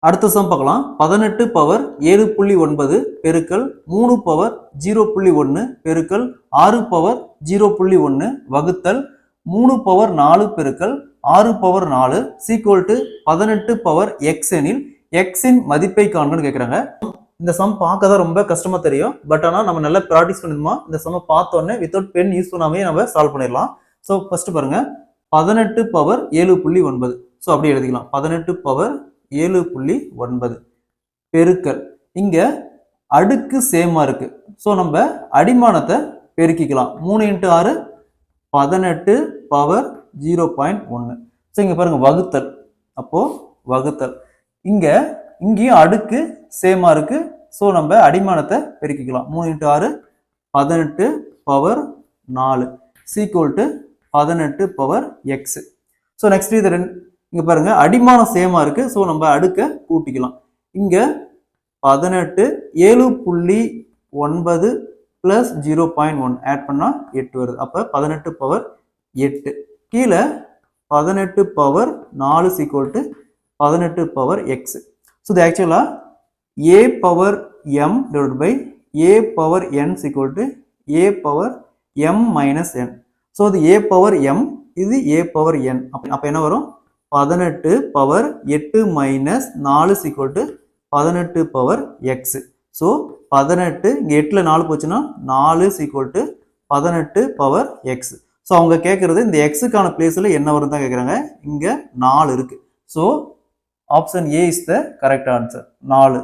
அடுத்த சம் பார்க்கலாம். 18 பவர் 7.9 பெருக்கல் 3 பவர் 0.1 பெருக்கல் 6 பவர் 0.1 வகுத்தல் 3 பவர் 4 பெருக்கல் 6 power 4 equal to 18 power X எனில் எக்ஸின் மதிப்பை காண்கன்னு கேட்குறாங்க. இந்த சம் பார்க்க தான் ரொம்ப கஷ்டமா தெரியும். பட் ஆனால் நம்ம நல்லா ப்ராக்டிஸ் பண்ணிருந்தோமா இந்த சம்மை பார்த்தோன்னே வித்தவுட் பென் யூஸ் பண்ணாமே நம்ம சால்வ் பண்ணிடலாம். ஸோ ஃபர்ஸ்ட் பாருங்க 18 பவர் 7.9. ஸோ அப்படி எழுதிக்கலாம் 18 பவர் 7.9 பெருக்கல் இங்க அடுக்கு சேமா இருக்கு. ஸோ நம்ம அடிமானத்தை பெருக்கிக்கலாம். 3 × 6 18 பவர் 0.1. ஸோ இங்க பாருங்க வகுத்தல். அப்போ வகுத்தல் இங்கேயும் அடுக்கு சேமா இருக்கு. ஸோ நம்ம அடிமானத்தை பெருக்கிக்கலாம். 3 × 6 18 power 4 equal to 18 power x. So next இது இங்க பாருங்க அடிமானம் சேமா இருக்கு. ஸோ நம்ம அடுக்க கூட்டிக்கலாம். இங்க 18 7.9 பிளஸ் 0.1 ஆட் பண்ணா 8 வருது. அப்ப 18 பவர் 8 கீழே 18 power 4 equal to 18 power x. So இது ஆக்சுவலா a power m divide by a power n equal to a power m minus n. So இது a பவர் m, இது a பவர் n. அப்ப என்ன வரும்? 18 power 8 minus 4 equal to 18 power x. So 18 இங்கே 8ல் 4 போச்சுன்னா 4 equal to 18 power x. So அவங்க கேட்கறது இந்த எக்ஸுக்கான பிளேஸில் என்ன வரும் தான் கேட்குறாங்க. இங்கே 4 இருக்கு. So option A is the correct answer 4.